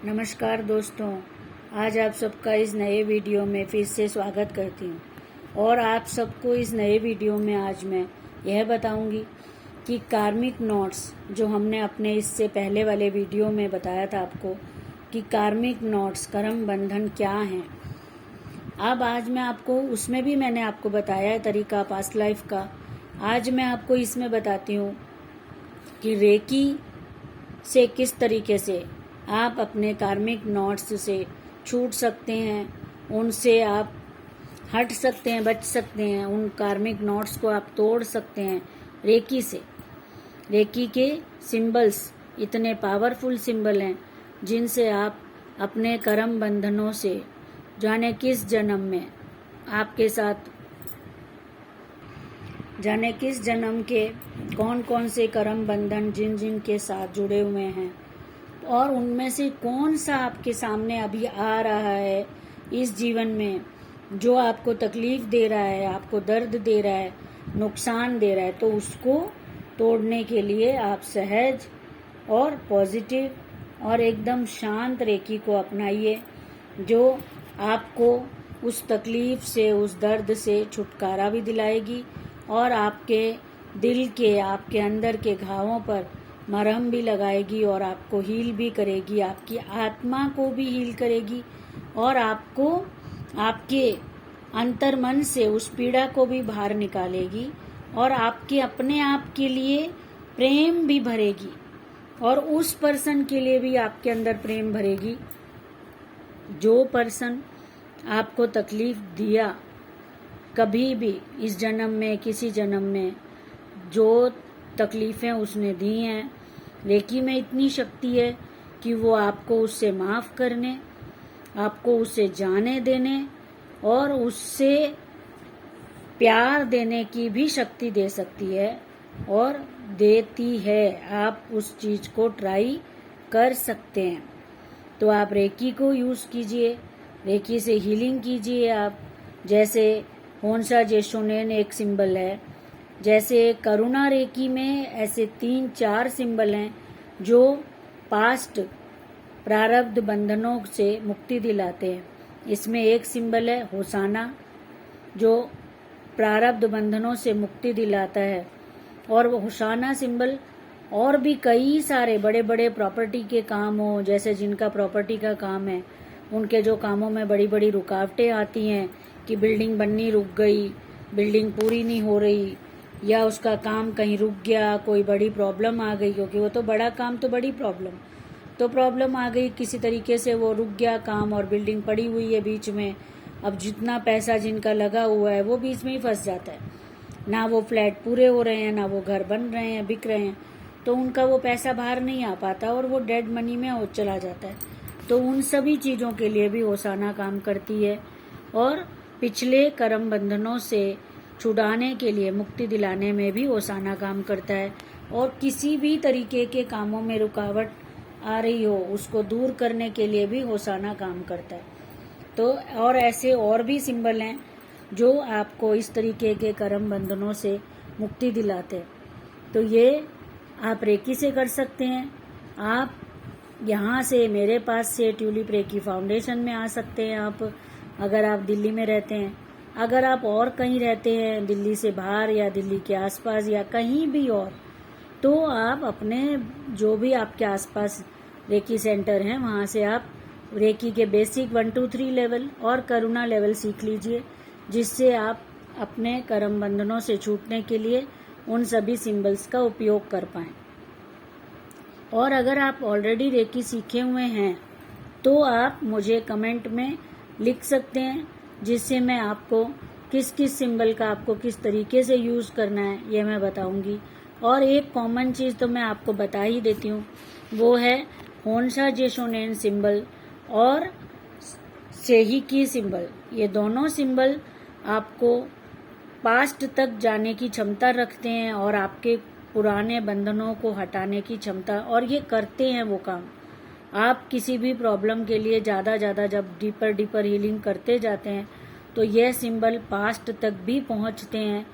नमस्कार दोस्तों, आज आप सबका इस नए वीडियो में फिर से स्वागत करती हूँ। और आप सबको इस नए वीडियो में आज मैं यह बताऊंगी कि कार्मिक नॉट्स जो हमने अपने इससे पहले वाले वीडियो में बताया था आपको कि कार्मिक नॉट्स कर्म बंधन क्या हैं। अब आज मैं आपको उसमें भी मैंने आपको बताया है तरीका पास्ट लाइफ का। आज मैं आपको इसमें बताती हूँ कि रेकी से किस तरीके से आप अपने कार्मिक नॉट्स से छूट सकते हैं, उनसे आप हट सकते हैं, बच सकते हैं, उन कार्मिक नॉट्स को आप तोड़ सकते हैं रेकी से। रेकी के सिंबल्स इतने पावरफुल सिंबल हैं जिनसे आप अपने कर्म बंधनों से जाने किस जन्म में आपके साथ जाने किस जन्म के कौन कौन से कर्म बंधन जिन जिन के साथ जुड़े हुए हैं और उनमें से कौन सा आपके सामने अभी आ रहा है इस जीवन में जो आपको तकलीफ दे रहा है, आपको दर्द दे रहा है, नुकसान दे रहा है, तो उसको तोड़ने के लिए आप सहज और पॉजिटिव और एकदम शांत रेकी को अपनाइए जो आपको उस तकलीफ से, उस दर्द से छुटकारा भी दिलाएगी और आपके दिल के, आपके अंदर के घावों पर मरहम भी लगाएगी और आपको हील भी करेगी, आपकी आत्मा को भी हील करेगी और आपको आपके अंतर्मन से उस पीड़ा को भी बाहर निकालेगी और आपके अपने आप के लिए प्रेम भी भरेगी और उस पर्सन के लिए भी आपके अंदर प्रेम भरेगी जो पर्सन आपको तकलीफ दिया कभी भी इस जन्म में, किसी जन्म में जो तकलीफें उसने दी हैं। रेकी में इतनी शक्ति है कि वो आपको उससे माफ़ करने, आपको उससे जाने देने और उससे प्यार देने की भी शक्ति दे सकती है और देती है। आप उस चीज़ को ट्राई कर सकते हैं। तो आप रेकी को यूज़ कीजिए, रेकी से हीलिंग कीजिए। आप जैसे होन्शा जेशोनेन एक सिंबल है, जैसे करुणा रेकी में ऐसे 3-4 सिंबल हैं जो पास्ट प्रारब्ध बंधनों से मुक्ति दिलाते हैं। इसमें एक सिंबल है होसाना जो प्रारब्ध बंधनों से मुक्ति दिलाता है और वो होसाना सिंबल और भी कई सारे बड़े बड़े प्रॉपर्टी के काम हो, जैसे जिनका प्रॉपर्टी का काम है उनके जो कामों में बड़ी बड़ी रुकावटें आती हैं कि बिल्डिंग बननी रुक गई, बिल्डिंग पूरी नहीं हो रही या उसका काम कहीं रुक गया, कोई बड़ी प्रॉब्लम आ गई, क्योंकि वो तो बड़ा काम तो बड़ी प्रॉब्लम आ गई, किसी तरीके से वो रुक गया काम और बिल्डिंग पड़ी हुई है बीच में। अब जितना पैसा जिनका लगा हुआ है वो बीच में ही फंस जाता है, ना वो फ्लैट पूरे हो रहे हैं, ना वो घर बन रहे हैं, बिक रहे हैं, तो उनका वो पैसा बाहर नहीं आ पाता और वो डेड मनी में हो चला जाता है। तो उन सभी चीज़ों के लिए भी होसाना काम करती है और पिछले कर्म बंधनों से छुड़ाने के लिए, मुक्ति दिलाने में भी होसाना काम करता है और किसी भी तरीके के कामों में रुकावट आ रही हो उसको दूर करने के लिए भी होसाना काम करता है। तो और ऐसे और भी सिंबल हैं जो आपको इस तरीके के कर्म बंधनों से मुक्ति दिलाते हैं। तो ये आप रेकी से कर सकते हैं। आप यहाँ से, मेरे पास से ट्यूलिप रेकी फाउंडेशन में आ सकते हैं आप, अगर आप दिल्ली में रहते हैं। अगर आप और कहीं रहते हैं, दिल्ली से बाहर या दिल्ली के आसपास या कहीं भी और, तो आप अपने जो भी आपके आसपास रेकी सेंटर हैं वहाँ से आप रेकी के बेसिक 1, 2, 3 लेवल और करुणा लेवल सीख लीजिए, जिससे आप अपने कर्म बंधनों से छूटने के लिए उन सभी सिंबल्स का उपयोग कर पाएं। और अगर आप ऑलरेडी रेकी सीखे हुए हैं तो आप मुझे कमेंट में लिख सकते हैं, जिससे मैं आपको किस किस सिंबल का आपको किस तरीके से यूज़ करना है ये मैं बताऊंगी। और एक कॉमन चीज़ तो मैं आपको बता ही देती हूँ, वो है होन्शा जेशोनेन सिंबल और सेहिकी सिंबल। ये दोनों सिंबल आपको पास्ट तक जाने की क्षमता रखते हैं और आपके पुराने बंधनों को हटाने की क्षमता, और ये करते हैं वो काम। आप किसी भी प्रॉब्लम के लिए ज़्यादा जब डीपर हीलिंग करते जाते हैं तो यह सिंबल पास्ट तक भी पहुंचते हैं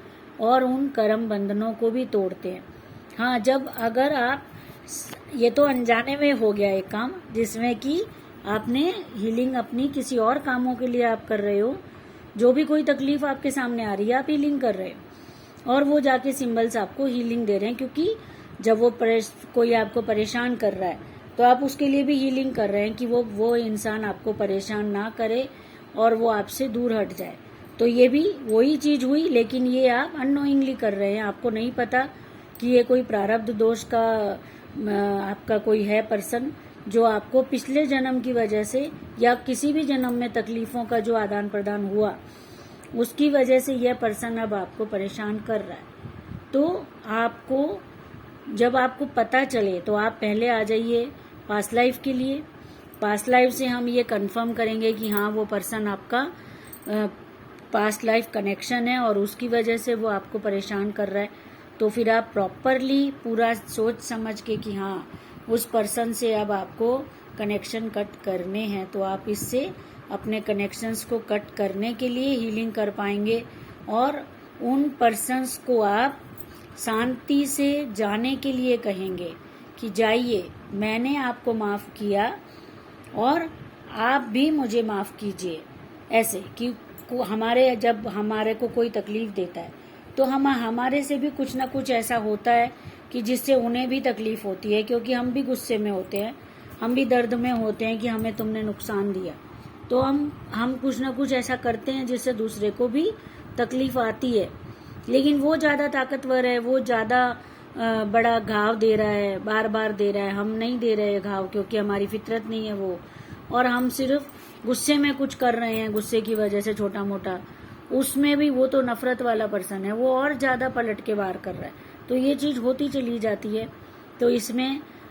और उन कर्म बंधनों को भी तोड़ते हैं। हाँ, जब अगर आप ये तो अनजाने में हो गया एक काम, जिसमें कि आपने हीलिंग अपनी किसी और कामों के लिए आप कर रहे हो। जो भी कोई तकलीफ आपके सामने आ रही है आप हीलिंग कर रहे हो, और वो जाके सिंबल्स आपको हीलिंग दे रहे हैं। क्योंकि जब वो कोई आपको परेशान कर रहा है तो आप उसके लिए भी हीलिंग कर रहे हैं कि वो इंसान आपको परेशान ना करे और वो आपसे दूर हट जाए। तो ये भी वही चीज हुई, लेकिन ये आप अननोइंगली कर रहे हैं। आपको नहीं पता कि ये कोई प्रारब्ध दोष का आपका कोई है पर्सन, जो आपको पिछले जन्म की वजह से या किसी भी जन्म में तकलीफों का जो आदान प्रदान हुआ उसकी वजह से यह पर्सन अब आपको परेशान कर रहा है। तो आपको जब आपको पता चले तो आप पहले आ जाइए पास्ट लाइफ के लिए। पास्ट लाइफ से हम ये कंफर्म करेंगे कि हाँ वो पर्सन आपका पास्ट लाइफ कनेक्शन है और उसकी वजह से वो आपको परेशान कर रहा है। तो फिर आप प्रॉपरली पूरा सोच समझ के कि हाँ उस पर्सन से अब आपको कनेक्शन कट करने हैं, तो आप इससे अपने कनेक्शंस को कट करने के लिए हीलिंग कर पाएंगे। और उन पर्सन्स को आप शांति से जाने के लिए कहेंगे कि जाइए, मैंने आपको माफ किया और आप भी मुझे माफ कीजिए। ऐसे कि जब हमारे को कोई तकलीफ देता है तो हमारे से भी कुछ ना कुछ ऐसा होता है कि जिससे उन्हें भी तकलीफ होती है, क्योंकि हम भी गुस्से में होते हैं, हम भी दर्द में होते हैं कि हमें तुमने नुकसान दिया। तो हम कुछ ना कुछ ऐसा करते हैं जिससे दूसरे को भी तकलीफ आती है। लेकिन वो ज्यादा ताकतवर है, वो ज्यादा बड़ा घाव दे रहा है, बार बार दे रहा है। हम नहीं दे रहे घाव, क्योंकि हमारी फितरत नहीं है वो, और हम सिर्फ गुस्से में कुछ कर रहे हैं, गुस्से की वजह से छोटा मोटा। उसमें भी वो तो नफरत वाला पर्सन है, वो और ज्यादा पलट के वार कर रहा है। तो ये चीज होती चली जाती है। तो इसमें